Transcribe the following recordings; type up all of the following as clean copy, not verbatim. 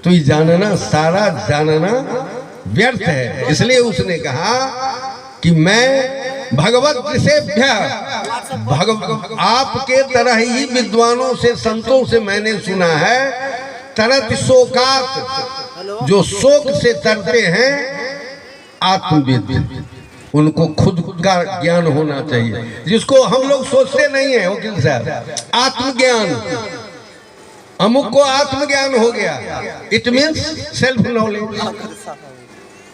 तो ये जानना, सारा जानना व्यर्थ है। इसलिए उसने कहा कि मैं भगवत दृशेभ्य, आपके तरह ही विद्वानों से, संतों से मैंने सुना है, तरत शोकात, जो शोक से तरते हैं, आत्मविद, उनको खुद का ज्ञान होना चाहिए, जिसको हम लोग सोचते नहीं है वकील साहब। आत्मज्ञान, अमुक को आत्मज्ञान हो गया, इट मीन्स सेल्फ नॉलेज,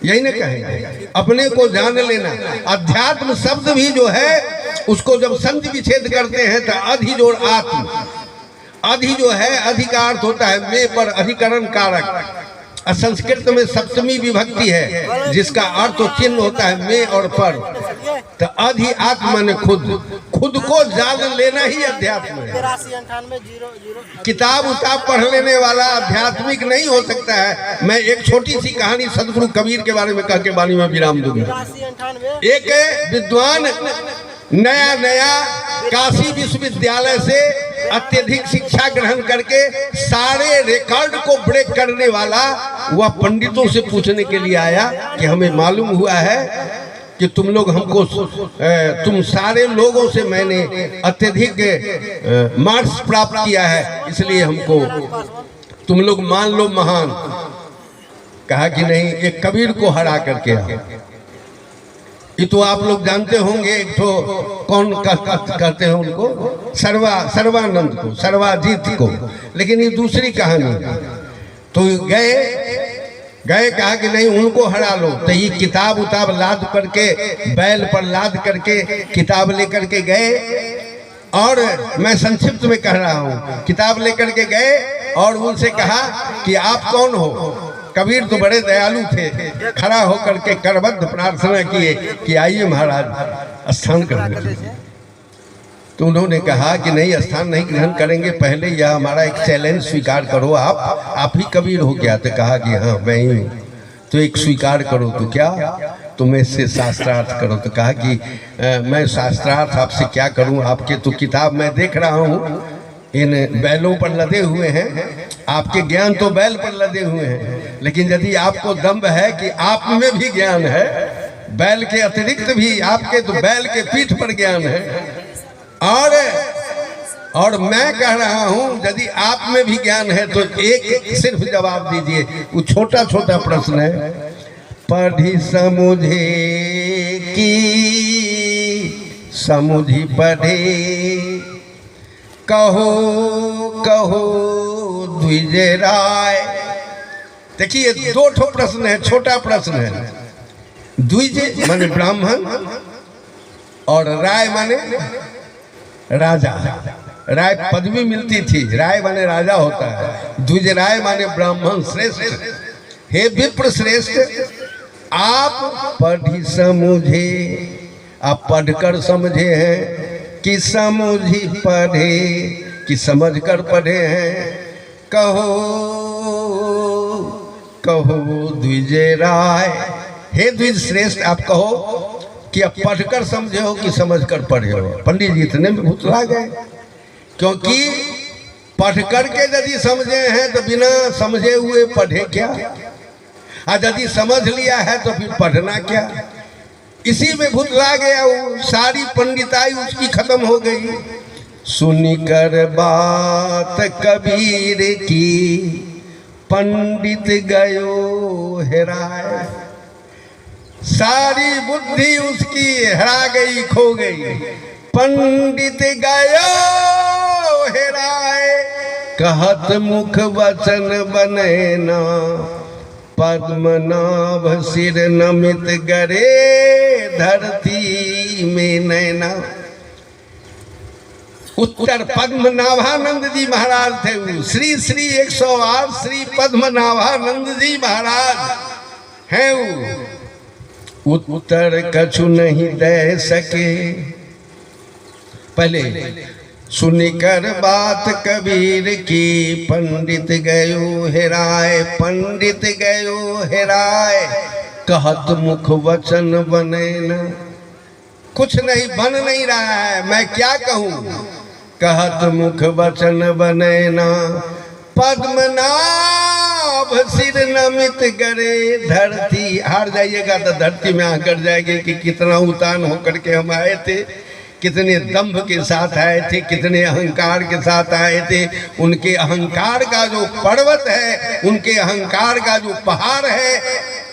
यही ना कहेंगे, अपने को जान लेना। अध्यात्म शब्द भी जो है उसको जब संधि विच्छेद करते हैं तो अधि जोड़ आत्म, अधि जो है अधिकार होता है में पर, अधिकरण कारक। संस्कृत में सप्तमी विभक्ति है जिसका अर्थ तो चिन्ह होता है में और पर। तो अधि आत्मा ने खुद, खुद को जान लेना ही अध्यात्म है। किताब उताब पढ़ लेने वाला आध्यात्मिक नहीं हो सकता है। मैं एक छोटी सी कहानी सदगुरु कबीर के बारे में कह के वाणी में विराम दूंगा। एक विद्वान नया नया काशी विश्वविद्यालय से अत्यधिक शिक्षा ग्रहण करके सारे रिकॉर्ड को ब्रेक करने वाला, वह पंडितों से पूछने के लिए आया कि हमें मालूम हुआ है कि तुम लोग हमको, तुम सारे लोगों से मैंने अत्यधिक मार्क्स प्राप्त किया है, इसलिए हमको तुम लोग मान लो महान। कहा कि नहीं, एक कबीर को हरा करके आ। ये तो आप लोग जानते होंगे, एक तो कौन कहते हैं उनको, सर्वानंद को, सर्वाजीत को। लेकिन ये दूसरी कहानी। तो गए कहा कि नहीं, उनको हरा लो। तो ये किताब उताब लाद करके, बैल पर लाद करके किताब लेकर के गए। और मैं संक्षिप्त में कह रहा हूँ, किताब लेकर के गए और उनसे कहा कि आप कौन हो। कबीर तो बड़े दयालु थे, खड़ा होकर के करबद्ध प्रार्थना किए कि आइए महाराज स्थान करने के लिए। तो उन्होंने कहा कि नहीं, स्थान नहीं ग्रहण करेंगे, पहले यह हमारा एक चैलेंज स्वीकार करो। आप ही कबीर हो क्या? तो कहा कि हाँ मैं ही हूँ। तो एक स्वीकार करो। तो क्या? तुम्हें इससे शास्त्रार्थ करो। तो कहा कि मैं शास्त्रार्थ आपसे क्या करूँ, आपके तो किताब मैं देख रहा हूँ इन बैलों पर लदे हुए हैं, आपके ज्ञान तो बैल पर लदे हुए हैं। लेकिन यदि आपको दम्भ है कि आप में भी ज्ञान है, बैल के अतिरिक्त भी आपके तो बैल के पीठ पर ज्ञान है। और मैं कह रहा हूं यदि आप में भी ज्ञान है तो एक सिर्फ जवाब दीजिए। वो छोटा छोटा प्रश्न है, पढ़ी समुझे की समुझी पढ़े, कहो कहो द्विज राय। देखिए दो ठो प्रश्न है, छोटा प्रश्न है। द्विज माने ब्राह्मण और राय माने राजा। राय पदवी मिलती थी, राय माने राजा होता है, द्विज राय माने ब्राह्मण श्रेष्ठ। हे विप्र श्रेष्ठ, आप पढ़ी समझे, आप पढ़कर समझे हैं कि समझी पढ़े, कि समझ कर पढ़े हैं। कहो कहो द्विज राय, हे द्विज श्रेष्ठ, आप कहो कि आप पढ़कर समझे हो कि समझ कर पढ़े हो। पंडित जी इतने में भुतला गए, क्योंकि पढ़ करके यदि समझे हैं तो बिना समझे हुए पढ़े क्या, और यदि समझ लिया है तो फिर पढ़ना क्या। इसी में भुतला गया, वो सारी पंडिताई उसकी खत्म हो गई। सुनकर बात कबीर की, पंडित गयो हेराय। सारी बुद्धि उसकी हरा गई, खो गई। पंडित गयो हेराय, कहत मुख वचन बने ना, पद्मनाभ सिर नमित गरे, धरती में नैना। उत्तर पद्मनाभानंद जी महाराज थे। श्री श्री 108 श्री पद्मनाभानंद जी महाराज हैं। उत्तर कछु नहीं दे सके, पहले सुनकर बात कबीर की, पंडित गयो हेराय, पंडित गयो हेराय, कहत मुख वचन बने न। कुछ नहीं बन नहीं रहा है, मैं क्या कहूँ। कहत मुख वचन बने न, पद्मनाभ नाभ सिर नमित गरे धरती। हार जाइएगा तो धरती में आकर जाएंगे कि कितना उतान होकर के हम आए थे, कितने दंभ के साथ आए थे, कितने अहंकार के साथ आए थे। उनके अहंकार का जो पर्वत है, उनके अहंकार का जो पहाड़ है,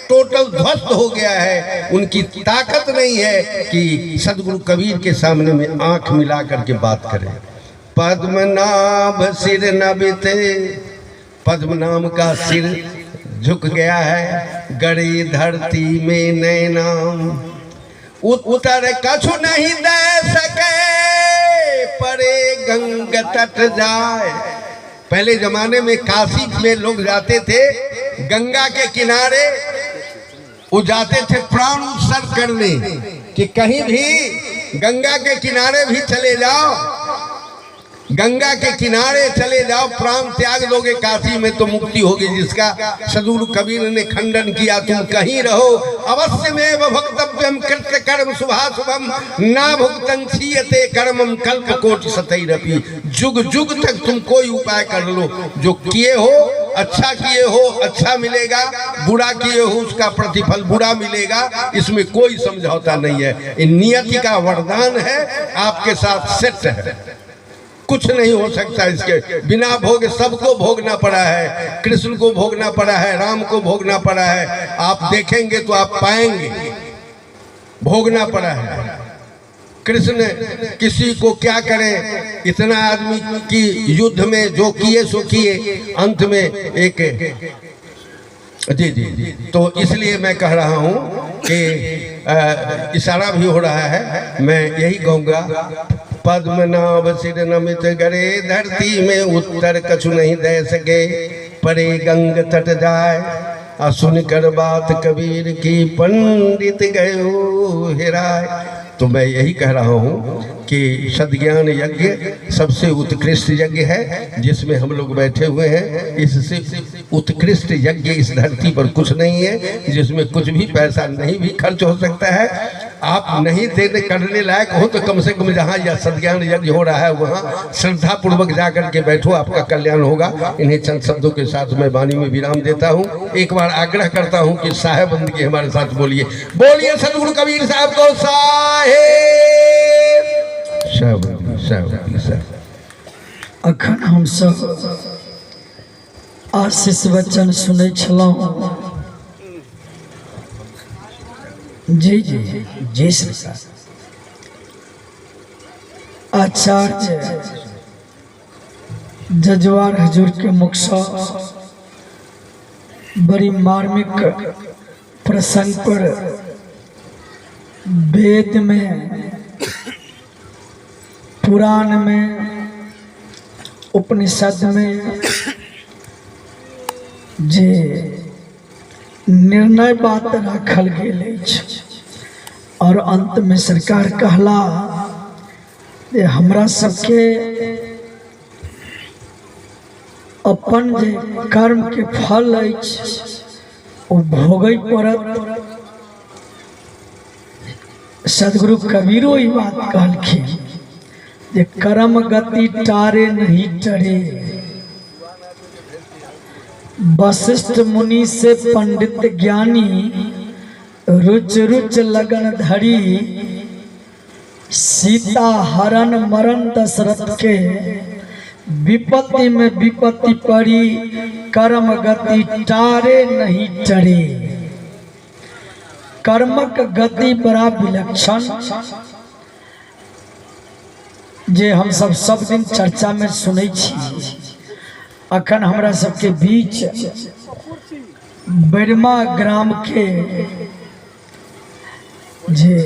टोटल ध्वस्त हो गया है। उनकी ताकत नहीं है कि सदगुरु कबीर के सामने में आंख मिला करके बात करें। पद्मनाभ सिर नबिते, पद्म नाम का सिर झुक गया है, गड़ी धरती में नैनाम। उत्तर कछु नहीं दे सके, परे गंग तट जाए। पहले जमाने में काशी में लोग जाते थे, गंगा के किनारे वो जाते थे प्राण उत्सर्ग करने, कि कहीं भी गंगा के किनारे भी चले जाओ, गंगा के किनारे चले जाओ, प्राण त्याग दोगे काशी में तो मुक्ति होगी। जिसका सदगुरु कबीर ने खंडन किया, तुम कहीं रहो अवश्य में भक्तव्यम कृत्य कर्म शुभाशुभम ना भुक्तं क्षीयते कर्मम कल्प कोटि शतैरपि। जुग जुग तक तुम कोई उपाय कर लो, जो किए हो अच्छा किए हो अच्छा मिलेगा, बुरा किए हो उसका प्रतिफल बुरा मिलेगा। इसमें कोई समझौता नहीं है, ये नियति का वरदान है, आपके साथ सेट है, कुछ नहीं हो सकता इसके बिना। भोग सबको भोगना पड़ा है, कृष्ण को भोगना पड़ा है, राम को भोगना पड़ा है। आप देखेंगे तो आप पाएंगे भोगना पड़ा है। कृष्ण किसी को क्या करें, इतना आदमी की युद्ध में जो किए सो किए, अंत में एक जी जी जी। तो इसलिए मैं कह रहा हूँ कि इशारा भी हो रहा है, मैं यही कहूँगा, पद्मनाभ सिर नमित गरे धरती में उत्तर कछु नहीं दे सके, परे गंग तट जाए। सुन कर बात कबीर की पंडित गयो हेराय। तो मैं यही कह रहा हूँ कि सद्ज्ञान यज्ञ सबसे उत्कृष्ट यज्ञ है, जिसमें हम लोग बैठे हुए हैं। इससे उत्कृष्ट यज्ञ इस धरती पर कुछ नहीं है, जिसमें कुछ भी पैसा नहीं भी खर्च हो सकता है। आप नहीं देने करने लायक हो तो कम से कम जहाँ यह सद्ज्ञान यज्ञ हो रहा है वहाँ श्रद्धा पूर्वक जाकर के बैठो, आपका कल्याण होगा। इन्हीं चंद शब्दों के साथ मैं वाणी में विराम देता हूँ। एक बार आग्रह करता हूँ कि साहेब बंदगी हमारे साथ बोलिए, बोलिए सदगुरु कबीर साहब को साहेब। अखन हम सब आशीष वचन सुनै छलहुँ। जी जी जी सरकार। आचार्य जजवार हजूर के मुख से बड़ी मार्मिक प्रसंग पर वेद में, पुराण में, उपनिषद में जे निर्णय बात रखल गेल अछि, और अंत में सरकार कहला जे हमरा सबके अपन जे कर्म के फल अछि ओ भोगै पड़त। सदगुरु कबीरो ई बात कहलखिन जे कर्म गति टारे नहीं टरे। वशिष्ठ मुनि से पंडित ज्ञानी रुच रुच लगन धरी। सीता हरण मरण दशरथ के विपत्ति में विपत्ति पड़ी। कर्म गति टारे नहीं टरे। कर्मक गति बड़ा विलक्षण जे हम सब दिन चर्चा में सुनै छी। अखन हमरा सबके बीच बैरमा ग्राम के जे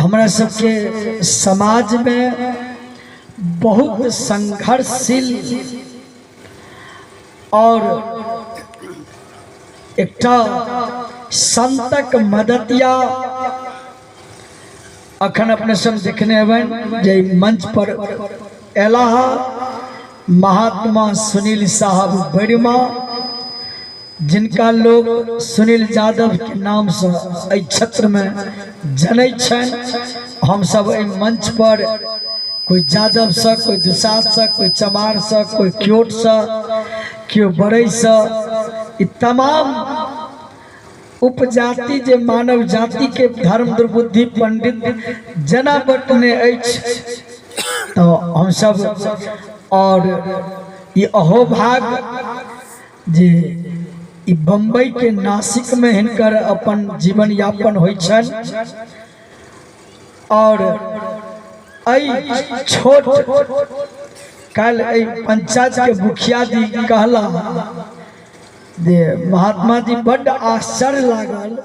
हमरा सबके समाज में बहुत संघर्षशील और एकटा संतक मदतिया अखन अपने सब देखने हेबन जे मंच पर एला महात्मा सुनील साहब बैरमा, जिनका लोग सुनील यादव के नाम से एहि क्षेत्र में जनै छन। हम सब एहि मंच पर कोई यादव से, कोई दुसाध से, कोई चमार से, कोई क्योट से, क्यों बड़े सा ई तमाम उपजाति जे मानव जाति के धर्म दुर्बुद्धि पंडित जना बटने तो हम सब और ये अहोभाग जे ई बम्बई के नासिक में हिनकर अपन जीवन यापन होइ छन और छोट कल पंचायत के मुखिया जी कहला जे महात्मा जी बड़ आश्चर्य लागल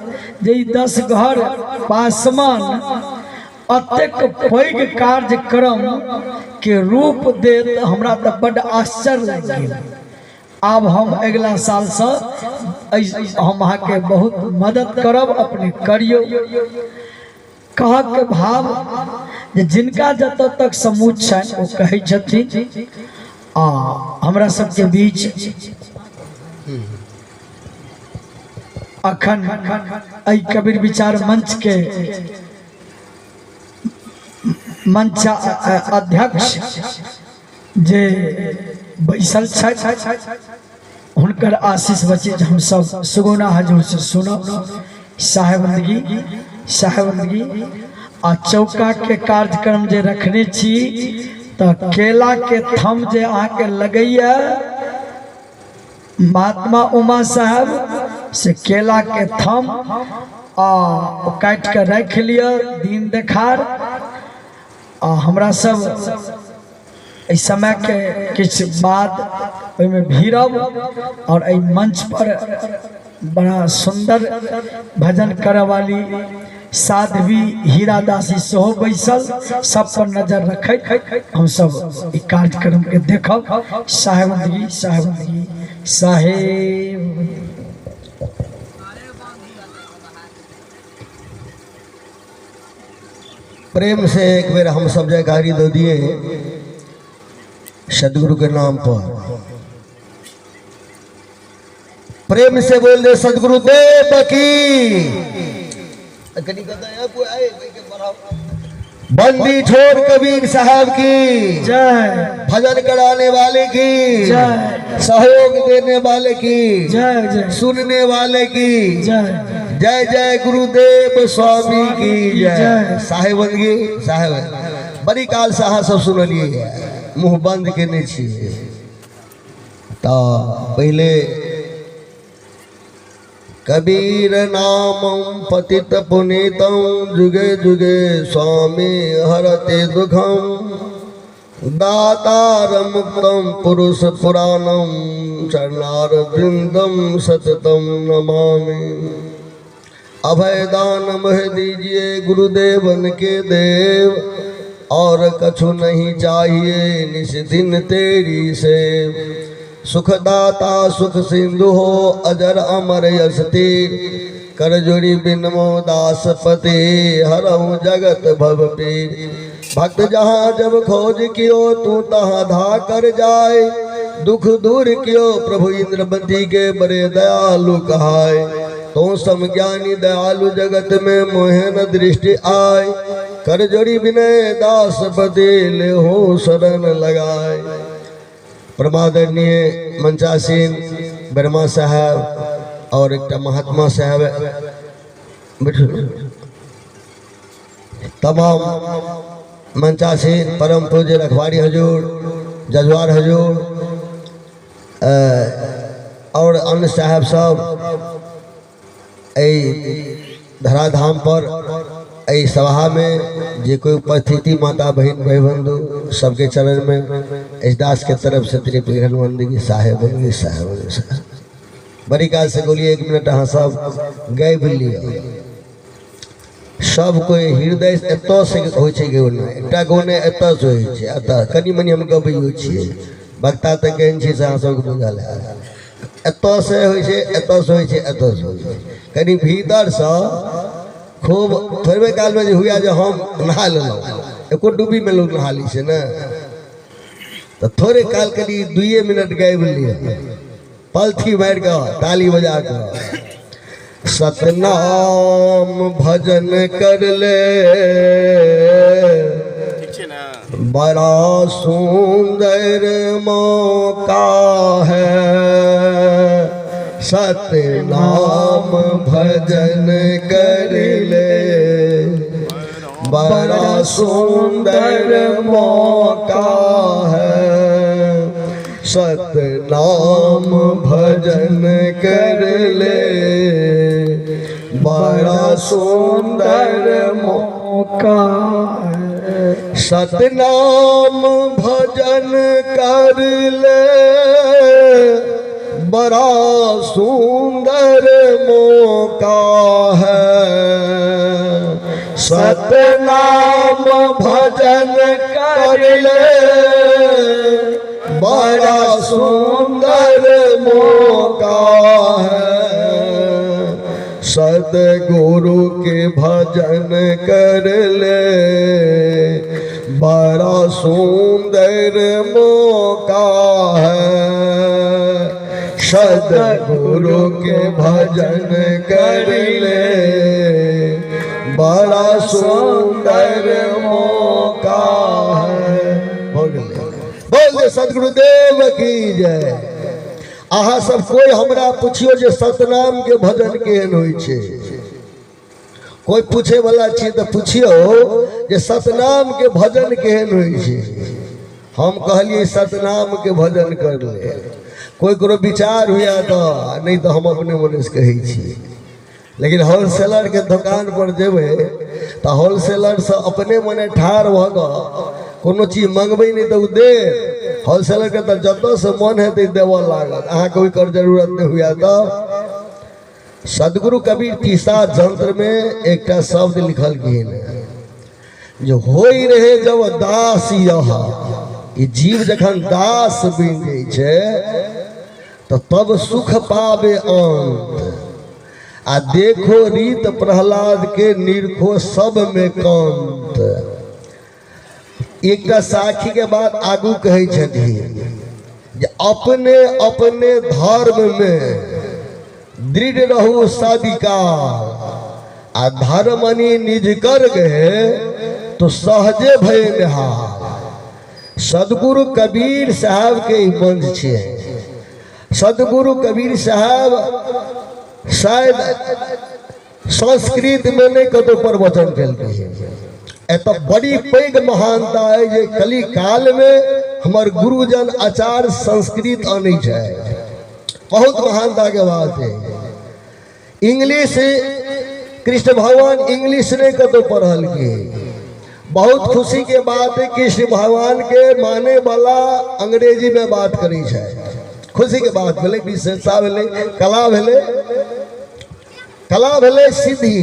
जे 10 घर पासमान अतेक पैघ कार्यक्रम के रूप देत हमरा तो बड़ आश्चर्य लग गेल। अब हम अगला साल से हम अहाँ के बहुत मदद करब अपने करियो कह के भाव जे जिनका जत तक समूह छन वो कहै छथिन आ हमरा सबके बीच अखन कबीर विचार मंच के मंच अध्यक्ष जे बैसल हुनकर आशीष बचे हम सब सुगुना हजूर से सुनो साहेबंदगी आ चौका के कार्यक्रम जे रखने छी तो केला के थम जे आके लगैया महात्मा उमा साहब से केला के थम काट के रख लिया दिन देखार हमरा सब इस समय के किछ बाद में भीरब और मंच पर बड़ा सुंदर भजन करे वाली साध्वी हीरा दासी सेहो बैसल सब पर नजर रखे हम सब कार्यक्रम के देखब। साहेब प्रेम से एक बार हम सब जयकारी दे दिए सदगुरु के नाम पर। प्रेम से बोल दे सदगुरु देव की। बंदी छोड़ कबीर साहब की जय। भजन कराने वाले की जय। सहयोग देने वाले की जय जय। सुनने वाले की जय। जय जय गुरुदेव स्वामी की जय। साहेब बड़ी काल से अहाँ सब सुनलिए मुँह बंद केने छिए तो पहले कबीर नामं पतित पुनीतं जुगे जुगे स्वामी हरते दुखम दातार मुक्तम पुरुष पुराणम चरणार वृंदम सततम नमामि। अभय दान मह दीजिए गुरुदेवन के देव और कछु नहीं चाहिए निस दिन तेरी से। सुखदाता सुख सिंधु हो अजर अमर यश तीर कर जोड़ी बिनमो दास पति हरहु जगत भव पीर। भक्त जहाँ जब खोज कियो तू तहाँ धा कर जाए दुख दूर कियो प्रभु इंद्रपति के बड़े दयालु कहाय। तो समज्ञानी दयालु जगत में मोहन दृष्टि आय कर जोड़ी विनय दास पति ले हो शरण लगाए। परमादरणीय मंचासीन बर्मा साहब और एक महात्मा साहब तमाम मंचासीन परम पूज्य रखवाड़ी हजूर जजवार हजूर और अन्य साहब सब धराधाम पर सभा में जे कोई उपस्थिति माता बहन भाई बंधु सबके चरण में इस दास के तरफ से त्रिपुरानंदी साहेब बड़ी काल से बोलिए 1 मिनट अहाँ सब गए बोलिए सब कोई हृदय एत से हो एकटा गौने एत से हो अत कनी मनी हम गबै हो वक्ता तक केहन छी से अहाँ सबके बुझल है एत से हो एत से हो कनी भीतर से खूब थोड़े काल में जो हुआ जो हम नहा लेलहुँ एको डूबी में लोग नहा ली से न तो थोड़े काल के लिए 2 मिनट गायब लिए पलथी मार के ताली बजा के सतनाम भजन कर ले बड़ा सुंदर मौका है, सत्य नाम भजन कर ले। बड़ा सुंदर मौका है, सत्य नाम भजन कर ले। बड़ा सुंदर मौका है, सतनाम भजन कर ले। बड़ा सुंदर मौका है, सतनाम भजन कर ले। बड़ा सुंदर मौका है, सदगुरु के भजन कर ले। बड़ा सुंदर मौका है, सदगुरु के भजन कर ले। बड़ा सुंदर मौका है। बोल दे सदगुरुदेव की जय। अहाँ सब कोई हमरा पूछियो जे सतनाम के भजन केहन होइ छै। कोई पूछे वाला छी तो पूछियो जे सतनाम के भजन केहन होइ छै। हम कहलिए सतनाम के भजन कर ले। कोई करो विचार हुआ तो नहीं तो हम अपने मन से कहे छी। लेकिन होलसेलर के दुकान पर जेबे तो होलसेलर से अपने मने ठार भ कोनो चीज मंगबे नहीं तो दे। होलसेलर के तो जब से मन है देव लागत। अहाँ कोई कर जरूरत नहीं हुआ तो। सदगुरु कबीर तीसरा जंत्र में एक शब्द लिखल गए जो होई रहे जब दास यहा। ये जीव जखन दास बन जाए तो तब सुख पावे अंत। आ देखो रीत प्रहलाद के निरखो सब में कांत। एक साखी के बाद आगू कहे छथिन अपने अपने धर्म में दृढ़ रहू सदिकार। आ धर्मनी निज कर गए तो सहजे भय निहार। सदगुरु कबीर साहब के मंच छे। सदगुरु कबीर साहब शायद संस्कृत में नहीं कतो प्रवचन कल। एत बड़ी पैघ महानता है जे कली काल में हमार गुरुजन आचार्य संस्कृत आने है। बहुत महानता के बात है। इंग्लिश कृष्ण भगवान इंग्लिश नहीं कतो पढ़ल के। बहुत खुशी के बात है कृष्ण भगवान के माने वाला अंग्रेजी में बात करी है। खुशी के बात भेले, विशेषता भेले, कला भेले। कला भेले सीधी।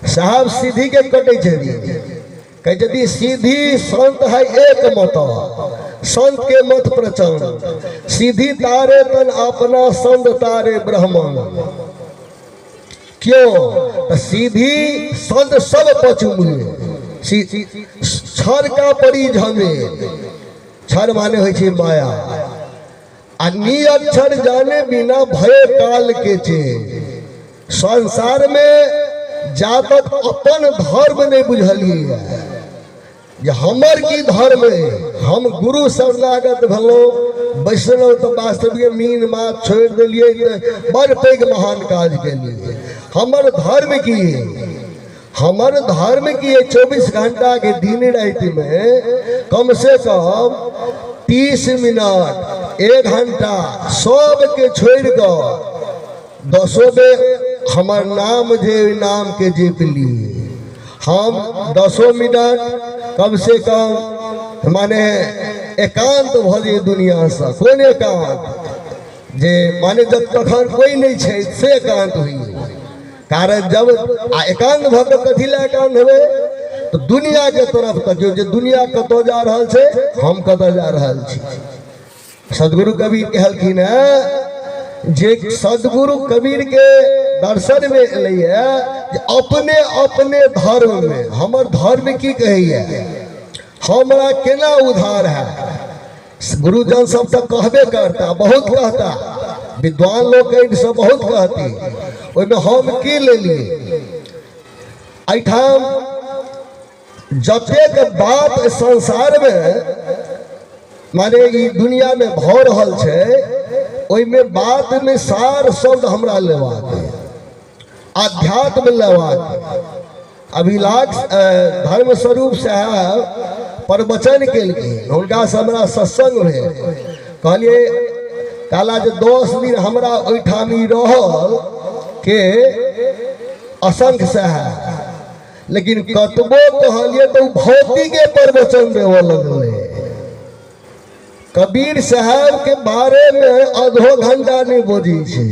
साहब सीधी के कटे कहते सीधी संत है एक मत। संत के मत प्रचंड। सीधी तारे तन अपना संत तारे ब्राह्मण। क्यों? सीधी संत सब पचुए। क्षर का परी झमे। क्षर माने होइ छै माया। आ निअक्षर जाने बिना भय काल के चे। संसार में जातक अपन धर्म नहीं बुझलिए जे हमर की धर्म है। हम गुरु शरणागत भलो वैष्णव तो वास्तविक मीन मात छोड़ दिलिए बड़ पैघ महान काज के लिए। हमर धर्म की हमर धर्म की 24 घंटा के दिन रात में कम से कम 30 मिनट 1 घंटा सब के छोड़ कर 10 बेर हमार नाम जे नाम के जेप लिए। हम 10 मिनट कम से कम माने एकांत भजे दुनिया से। कोन एकांत जे माने जब तखन कोई नहीं छे से एकांत हुई। कारण जब एकांत भक्त कथी ला एकांत हेबे तो दुनिया के तरफ तकियो जे दुनिया कतो जा रहल छे हम कतो जा रहल छी। सदगुरु कबीर कहलखिन है जे सदगुरु कबीर के दर्शन में एलिए अपने अपने धर्म में। हमर धर्म की कहिए हमरा केना उधार है। गुरुजन सब तक कहबे करता, बहुत कहता, विद्वान लोग सब बहुत कहती। ओइमे हम की ले लिए। एठाम जतेक बात संसार में माने ई दुनिया में भ रहल छै, ओइमे बात में सार शब्द हमरा लेबाक है, आध्यात्म लेबाक। अभिलाष धर्म स्वरूप साहब प्रवचन केलखिन, हुनका से हमरा सत्संग भेल। कहलिए कहला जे 10 दिन हमरा ओहिठाम ई रहल के असंख्य साहब, लेकिन कतबो कहलिए तो भौतिके प्रवचन देवऽ लगले। कबीर साहब के बारे में आधो घंटा नहीं बोझी छे।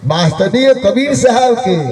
वास्तविक कबीर साहब के